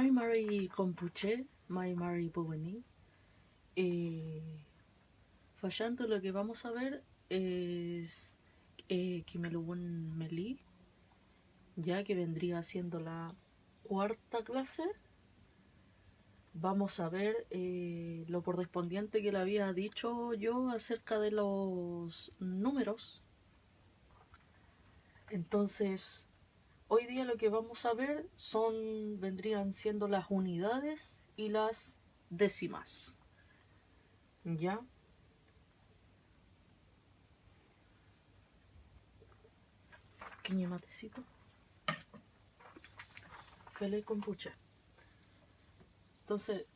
Mari Compuche, Mari Boveni. Fallando, lo que vamos a ver es Kimelubun Meli, ya que vendría siendo la cuarta clase. Vamos a ver lo correspondiente que le había dicho yo acerca de los números. Entonces, hoy día lo que vamos a ver vendrían siendo las unidades y las décimas. ¿Ya? Pequeño matecito. Feliz con pucha. Entonces,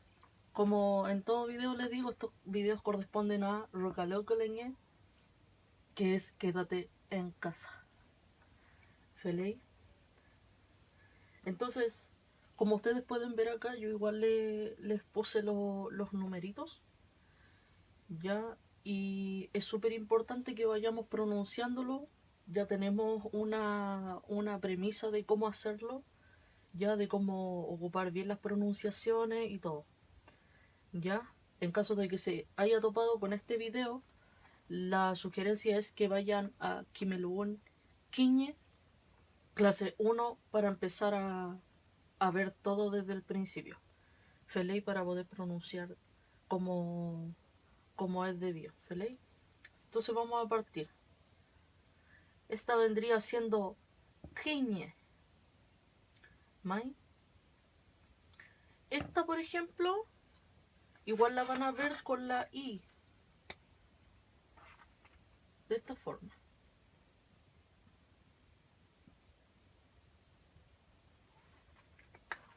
como en todo video les digo, estos videos corresponden a Rokalokolenye, que es quédate en casa. Feliz. Entonces, como ustedes pueden ver acá, yo igual les puse los numeritos. Ya, y es súper importante que vayamos pronunciándolo. Ya tenemos una premisa de cómo hacerlo, ya de cómo ocupar bien las pronunciaciones y todo. Ya, en caso de que se haya topado con este video, la sugerencia es que vayan a Kimelubun Kiñe, clase 1, para empezar a ver todo desde el principio. Feliz para poder pronunciar como es debido. Feliz. Entonces vamos a partir. Esta vendría siendo Kiñe. ¿Mai? Esta, por ejemplo, igual la van a ver con la I. De esta forma.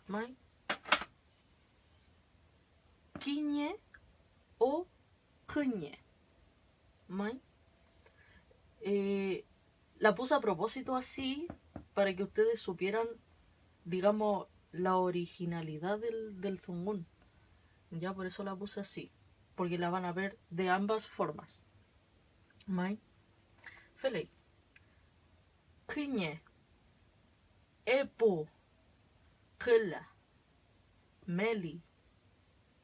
¿Mai? Kiñe o Kiñe. ¿Mai? La puse a propósito así para que ustedes supieran, digamos, la originalidad del zungun. Ya por eso la puse así, porque la van a ver de ambas formas. ¿Mai? Felei. Kiñe. Epu. Kela. Meli.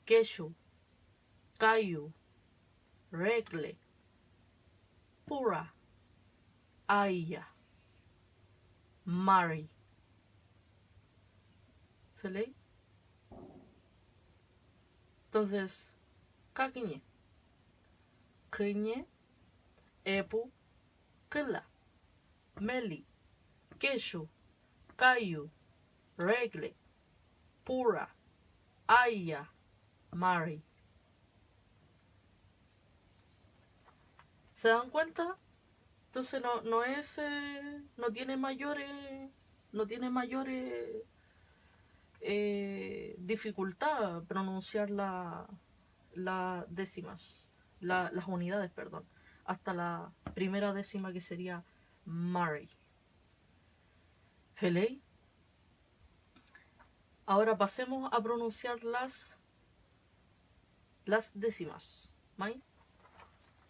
Keshu. Kayu. Regle. Pura. Aya. Mari. Felei. Entonces, kakiñe. Kiñe. Epu. Kela. Meli. Keshu. Kayu. Regle. Pura. Aya. Mari. ¿Se dan cuenta? Entonces no es no tiene mayores dificultad pronunciar las décimas, las unidades, perdón, hasta la primera décima, que sería Mari. Felei. Ahora pasemos a pronunciar las décimas. ¿Mai?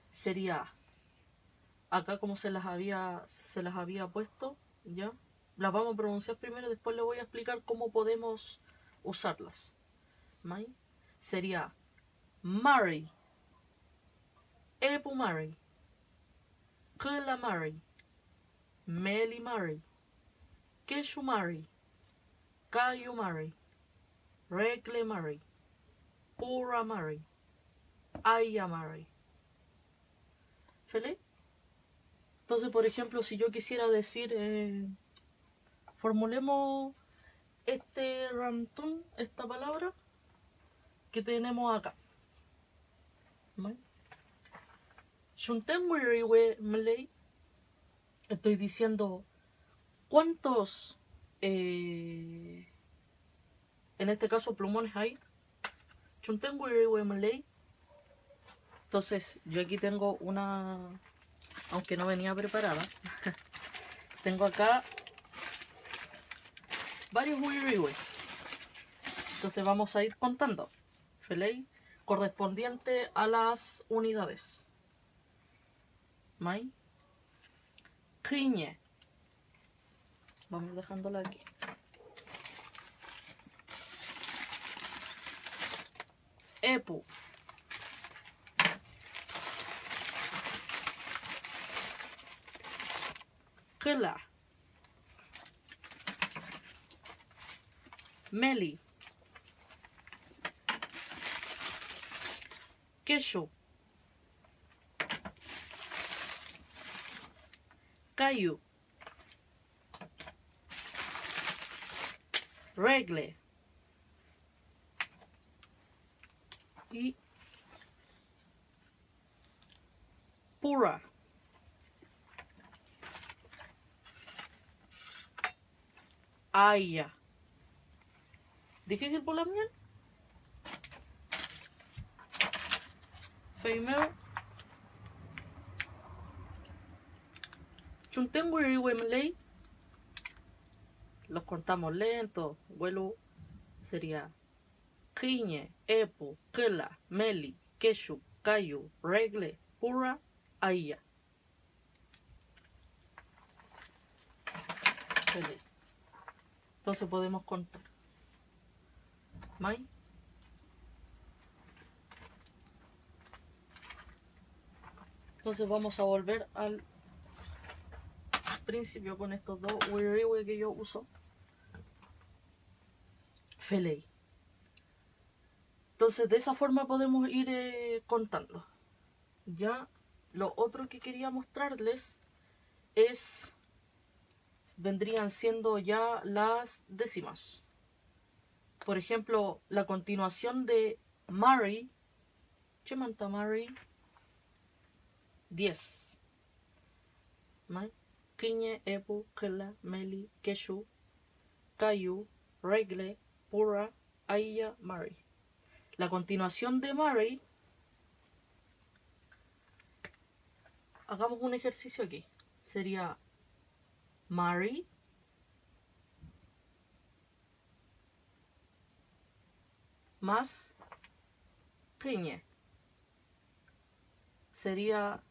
Sería acá como se las había puesto, ¿ya? Las vamos a pronunciar primero, después les voy a explicar cómo podemos usarlas. ¿Mai? Sería Mari, Epu Mari, Kela Mari, Meli Mari, Keshu Mari, Kayu Mari, Regle Mari, Pura Mari, Aya Mari. ¿Feliz? Entonces, por ejemplo, si yo quisiera decir, formulemos este rantun, esta palabra que tenemos acá. Estoy diciendo cuántos, en este caso, plumones hay. Entonces, yo aquí tengo una, aunque no venía preparada, tengo acá varios wiriwe. Entonces vamos a ir contando. Felei, correspondiente a las unidades. Mai. Kiñe. Vamos dejándola aquí. Epu. Kela. Meli. Keshu. Kayu. Regle. Y pura. Aya. ¿Difícil por la miel? Female. Chuntenguri Wemley. Los contamos lentos. Vuelo sería Kiñe, Epu, Kela, Meli, Keshu, Kayu, Regle, Pura, Aya. Entonces podemos contar. ¿Mai? Entonces vamos a volver al principio con estos dos wiriwe que yo uso. Felei. Entonces de esa forma podemos ir contando. Ya lo otro que quería mostrarles es, vendrían siendo ya las décimas. Por ejemplo, la continuación de Mari. ¿Qué manta Mari? 10. Kiñe, Epu, Kela, Meli, Keshu, Kayu, Regle, Pura, Aya, Mari. La continuación de Mari, hagamos un ejercicio aquí. Sería Mari más Kiñe. Sería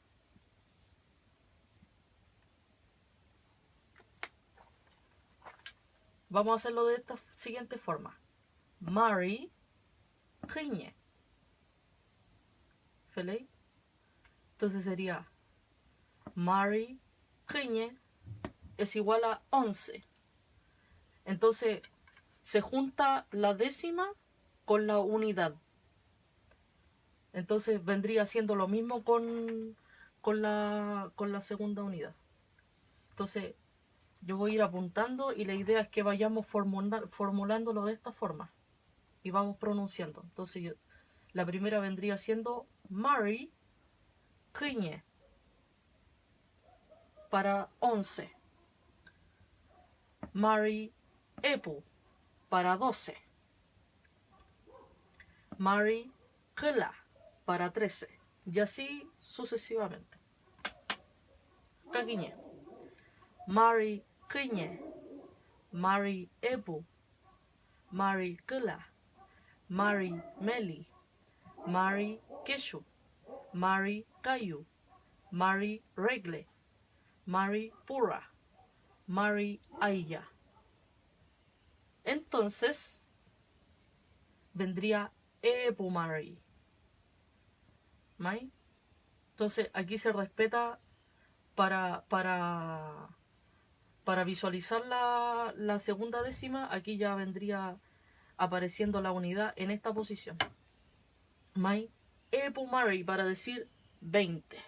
vamos a hacerlo de esta siguiente forma. Mari Kiñe. ¿Felei? Entonces sería Mari Kiñe es igual a 11. Entonces se junta la décima con la unidad. Entonces vendría siendo lo mismo con la segunda unidad. Entonces yo voy a ir apuntando y la idea es que vayamos formulándolo de esta forma. Y vamos pronunciando. Entonces la primera vendría siendo Mari Kiñe para 11. Mari Epu para 12. Mari Kela para 13. Y así sucesivamente. Kakiñe. Mari Kiñe. Mari Epu. Mari Kela. Mari Meli. Mari Keshu. Mari Kayu. Mari Regle. Mari Pura. Mari Aya. Entonces vendría Epu Mari. ¿Mai? Entonces aquí se respeta para visualizar la segunda décima. Aquí ya vendría apareciendo la unidad en esta posición. ¿Mai? Epu Mari para decir 20.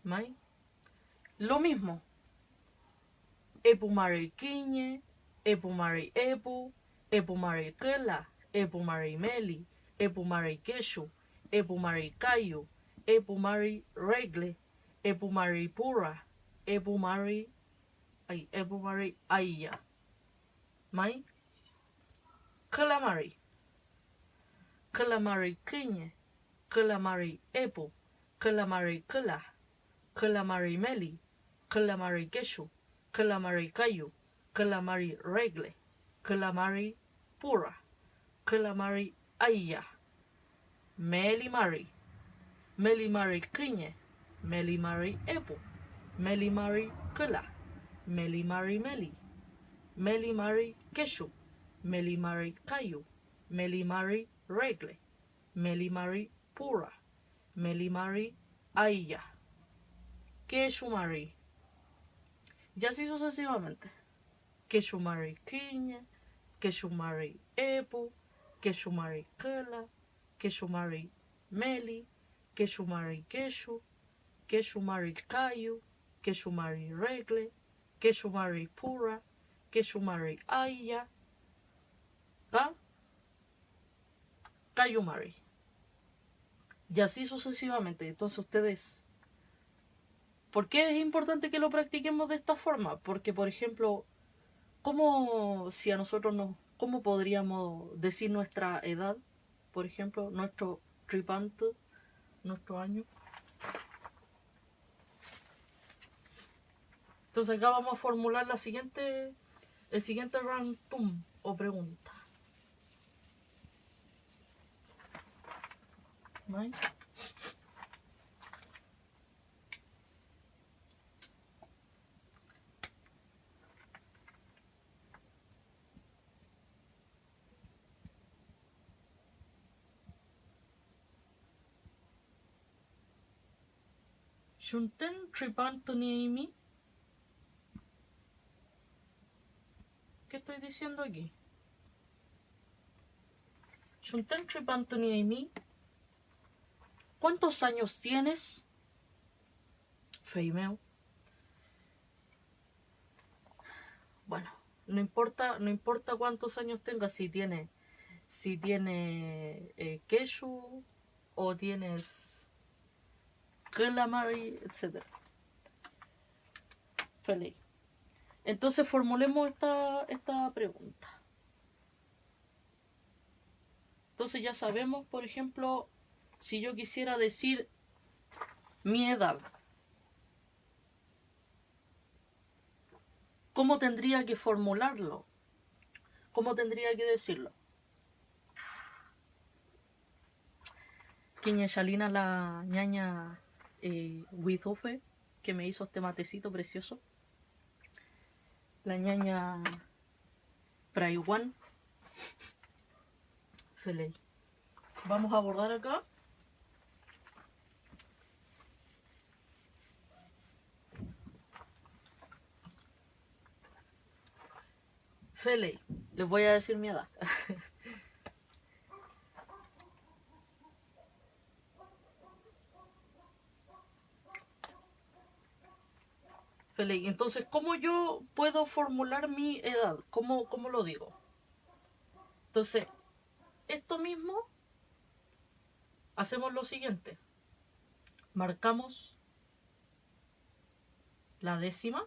¿Mai? Lo mismo. Epu Mari Kiñe, Epu Mari Epu, Epu Mari Kela, Epu Mari Meli, Epu Mari Keshu, Epu Mari Kayu, Epu Mari Regle, Epu Mari Pura, Epu Mari Aya. ¿Mai? Kela Mari. Kela Mari Kiñe, Kela Mari Epu, Kela Mari Kela, Kela Mari Meli, Kela Mari Keshu, Kela Mari Kayu, Kela Mari Regle, Kela Mari Pura, Kela Mari Aya. Meli Mari. Meli Mari Kiñe, Meli Mari Epu, Meli Mari Kela, Meli Mari Meli, Meli Mari Keshu, Meli Mari Kayu, Meli Mari Regle, Melimari Pura, Melimari Aya, Keshumari, y así sucesivamente. Keshumari Kiñe, Keshumari Epu, Keshumari Kela, Keshumari Meli, Keshumari Keshu, Keshumari Kayu, Keshumari Regle, Keshumari Pura, Keshumari Aya, Kayumari. Y así sucesivamente. Entonces ustedes, ¿por qué es importante que lo practiquemos de esta forma? Porque, por ejemplo, ¿cómo si a nosotros cómo podríamos decir nuestra edad? Por ejemplo, nuestro tripanto, nuestro año. Entonces acá vamos a formular el siguiente rantum o pregunta. ¿Vale? Shunten tripanto niemi. ¿Qué estoy diciendo aquí? Shunten tripanto niemi. ¿Cuántos años tienes? Feimeo. Bueno, no importa cuántos años tengas, si tiene Keshu o tienes Kelamari, etc. Feliz. Entonces formulemos esta pregunta. Entonces ya sabemos, por ejemplo, si yo quisiera decir mi edad, ¿cómo tendría que formularlo? ¿Cómo tendría que decirlo? Quiñeshalina, la ñaña Wizofe, que me hizo este matecito precioso. La ñaña Praiwan. Feliz. Vamos a abordar acá. Feliz. Les voy a decir mi edad. Feliz. Entonces, ¿cómo yo puedo formular mi edad? ¿Cómo lo digo? Entonces, esto mismo, hacemos lo siguiente. Marcamos la décima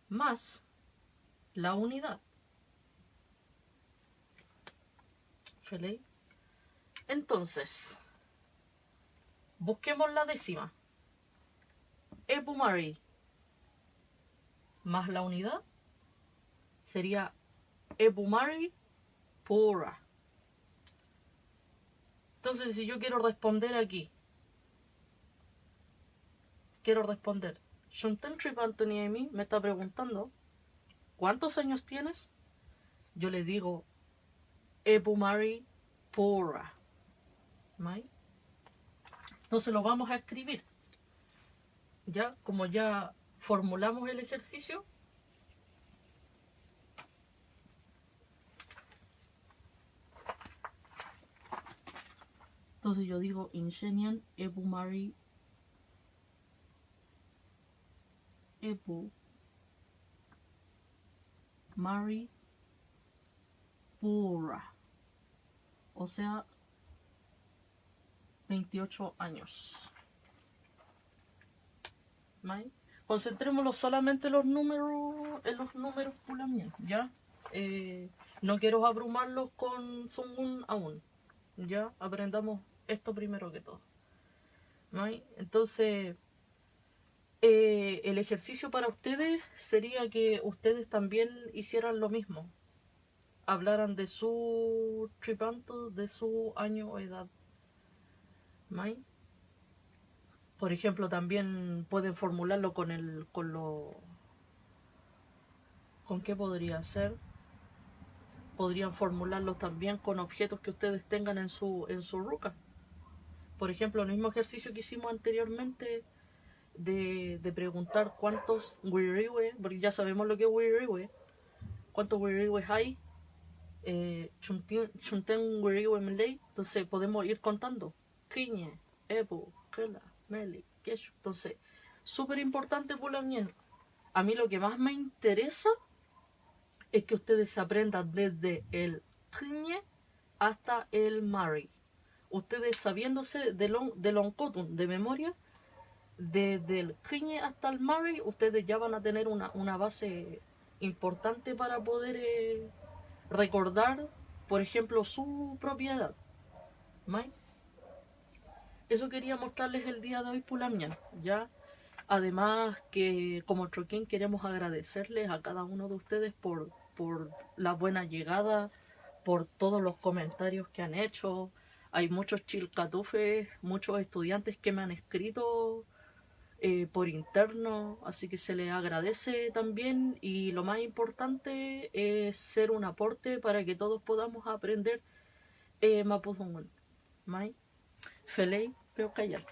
más la unidad. Feliz. Entonces, busquemos la décima. Epumari más la unidad sería Epumari Pura. Entonces, si yo quiero responder aquí, Shunten Tripantoniemi me está preguntando ¿cuántos años tienes? Yo le digo Epumari Pura. Entonces lo vamos a escribir. Ya, como ya formulamos el ejercicio, entonces yo digo Ingenian Epumari Pura. O sea, 28 años. ¿Vale? Concentrémonos solamente en los números pulamien, ¿ya? No quiero abrumarlos con Sungun aún. Ya aprendamos esto primero que todo. ¿Vale? Entonces, el ejercicio para ustedes sería que ustedes también hicieran lo mismo. Hablaran de su tripanto, de su año o edad. ¿Vale? Por ejemplo, también pueden formularlo ¿con qué podría ser? podrían formularlo también con objetos que ustedes tengan en su ruca. Por ejemplo, el mismo ejercicio que hicimos anteriormente de preguntar cuántos wiriwe, porque ya sabemos lo que es wiriwe, cuántos wiriwes hay, chunten wiriwe melei, entonces podemos ir contando. Kiñe, Ebu, Kela, Meli, Keshu. Entonces, súper importante por la mía. A mí lo que más me interesa es que ustedes aprendan desde el Kiñe hasta el Mari. Ustedes sabiéndose de Loncotun de memoria, desde el Kiñe hasta el Mari, ustedes ya van a tener una base importante para poder recordar, por ejemplo, su propiedad. ¿Mai? Eso quería mostrarles el día de hoy por la mañana, ¿ya? Además que como Troquín queremos agradecerles a cada uno de ustedes por la buena llegada, por todos los comentarios que han hecho. Hay muchos chilcatufes, muchos estudiantes que me han escrito por interno, así que se les agradece también, y lo más importante es ser un aporte para que todos podamos aprender Mapudungun. Mai, Felei, pero callar.